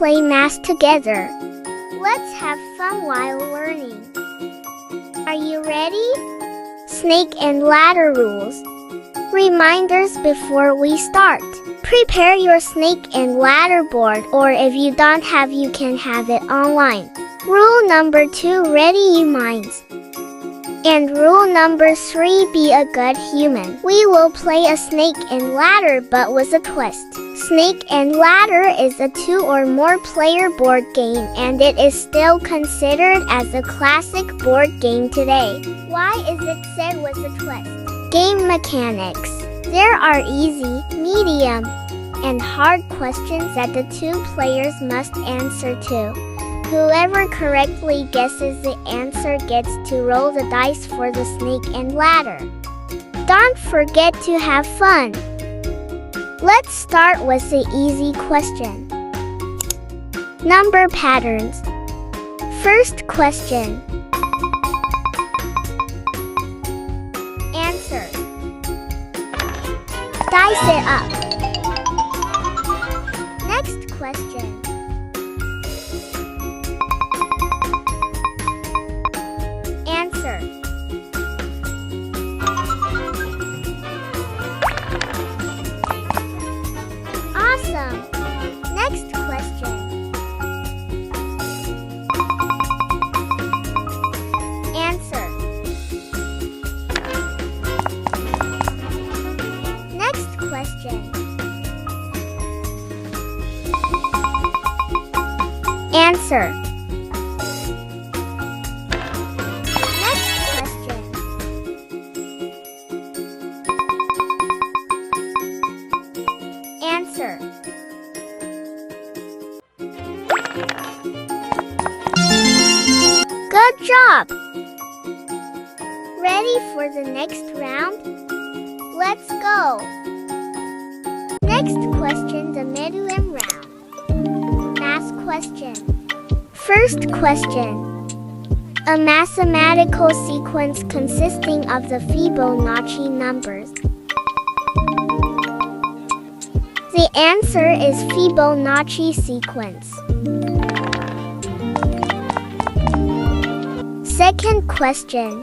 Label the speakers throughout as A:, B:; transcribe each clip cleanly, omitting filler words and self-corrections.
A: play math together. Let's have fun while learning. Are you ready? Snake and ladder rules. Reminders before we start. Prepare your snake and ladder board, or if you don't have, you can have it online. Rule number 2, ready your minds. And rule number 3, be a good human. We will play a snake and ladder, but with a twist. Snake and ladder is a 2 or more player board game, and it is still considered as a classic board game today. Why is it said with a twist? Game mechanics. There are easy, medium, and hard questions that the 2 players must answer to. Whoever correctly guesses the answer gets to roll the dice for the snake and ladder. Don't forget to have fun. Let's start with the easy question. Number patterns. First question. Answer. Dice it up. Next question. Answer. Awesome! Next question. Answer. Next question. Answer. Answer. Good job! Ready for the next round? Let's go! Next question, the medium round. Math question. First question. A mathematical sequence consisting of the Fibonacci numbers. The answer is Fibonacci sequence. Second question.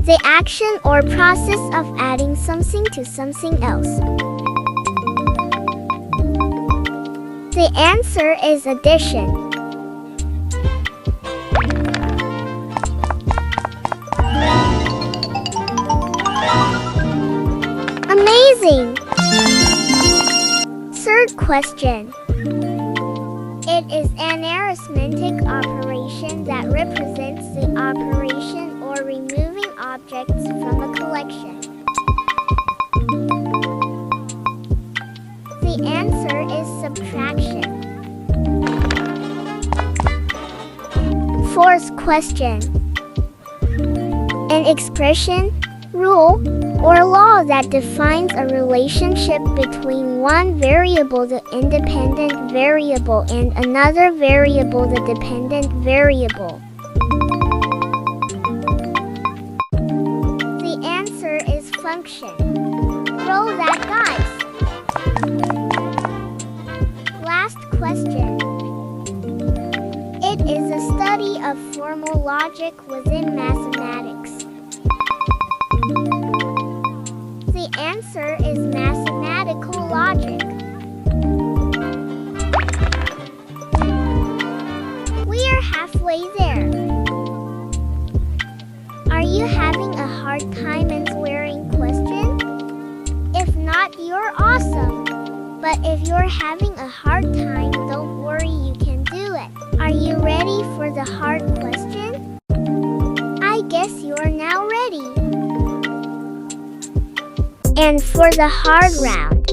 A: The action or process of adding something to something else. The answer is addition. Amazing! Third question. It is an arithmetic operation that represents the operation or removing objects from a collection. The answer is subtraction. Fourth question. An expression, rule, or law that defines a relationship between one variable, the independent variable, and another variable, the dependent variable. The answer is function. Roll that dice. Last question. It is a study of formal logic within mathematics. The answer is mathematical logic. We are halfway there. Are you having a hard time answering questions? If not, you're awesome. But if you're having a hard time, don't worry, you can do it. Are you ready for the hard question? I guess you're now ready. And for the hard round,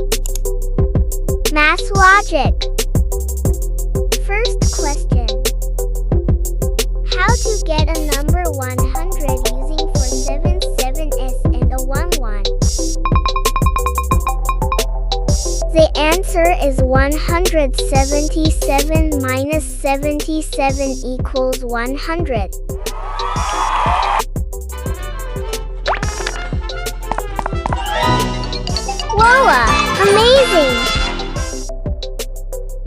A: math logic. First question. How to get a number 100 using 477s and a 11? The answer is 177 minus 77 equals 100. Voila! Amazing!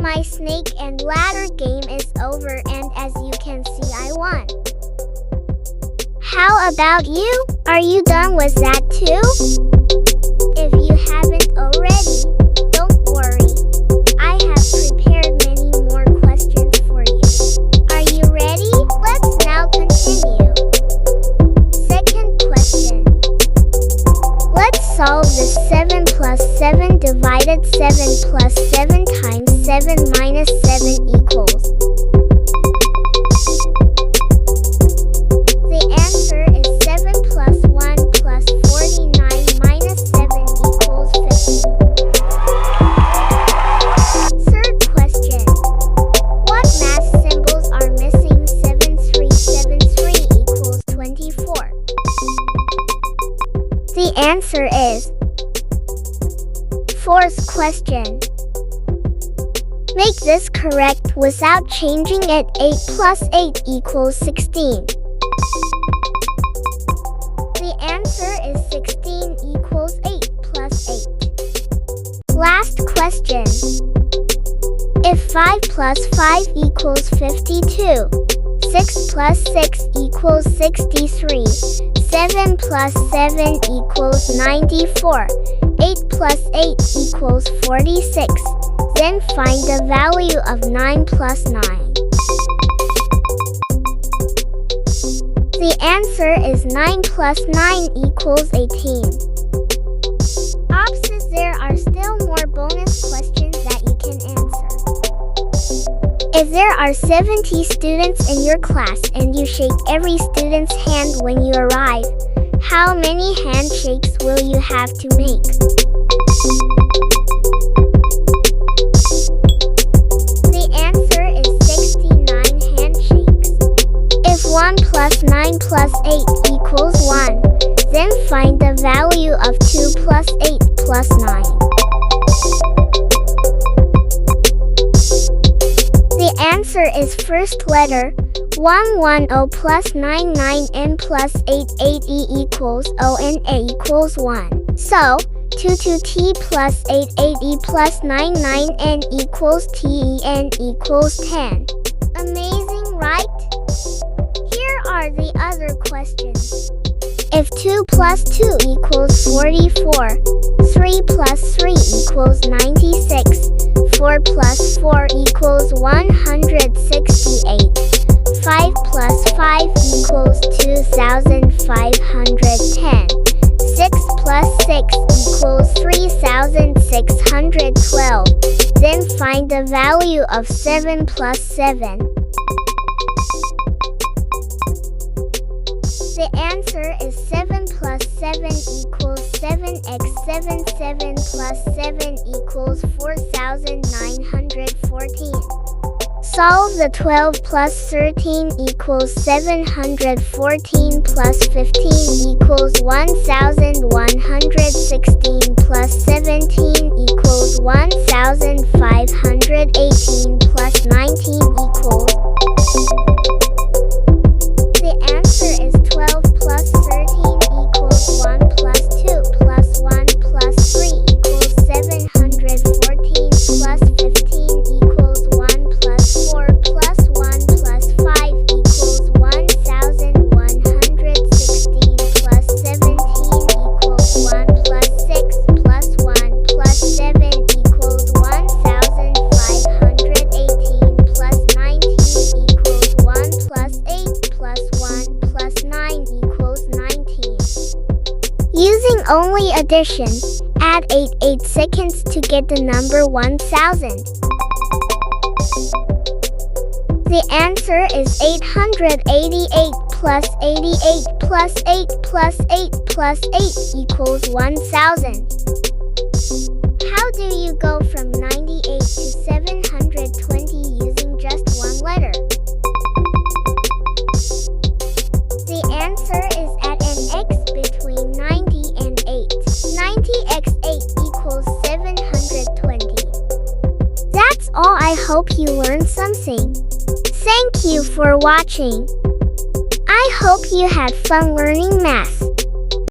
A: My snake and ladder game is over, and as you can see, I won. How about you? Are you done with that too? If you haven't already, don't worry. I have prepared many more questions for you. Are you ready? Let's now continue. Second question. Let's solve the 7 plus 7 divided 7 plus 7 times 7 minus 7 equals. The answer is 7 plus 1 plus 49 minus 7 equals 50. Third question. What math symbols are missing? 7373 equals 24. The answer is. Fourth question. Make this correct without changing it. 8 plus 8 equals 16. The answer is 16 equals 8 plus 8. Last question. If 5 plus 5 equals 52, 6 plus 6 equals 63, 7 plus 7 equals 94, 8 plus 8 equals 46, then find the value of 9 plus 9. The answer is 9 plus 9 equals 18. Opposites, there are still more bonus questions that you can answer. If there are 70 students in your class and you shake every student's hand when you arrive, how many handshakes will you have to make? The answer is 69 handshakes. If 1 plus 9 plus 8 equals 1, then find the value of 2 plus 8 plus 9. The answer is first letter. 110 plus 99n plus 880 equals ONA equals 1. So, 22t plus 880 plus 99n equals TEN equals 10. Amazing, right? Here are the other questions. If 2 plus 2 equals 44, 3 plus 3 equals 96, 4 plus 4 equals 168, 5 plus 5 equals 2,510, 6 plus 6 equals 3,612, then find the value of 7 plus 7. The answer is 7 plus 7 equals 7x. 7 plus 7 equals 4,914. Solve the 12 plus 13 equals 714 plus 15 equals 1,116 plus 17 equals 1,518 plus 19 equals. The answer is 12 plus 13 equals 1 plus 2 plus 1 plus 3 equals 714 plus 15 equals 1 plus 4 plus 1 plus 5 equals 1,116 plus 17 equals 1 plus 6 plus 1 plus 7 equals 1,518 plus 19 equals 1 plus 8 plus 1 plus 9 equals 19. Using only addition, add 8 seconds to get the number 1,000. The answer is 888 plus 88 plus 8 plus 8 plus 8 equals 1,000. How do you go from 98 to 720 using just one letter? The answer is at an x between 90 and 8. 90x 8 equals 720. That's all. I hope you learned something. Thank you for watching. I hope you had fun learning math.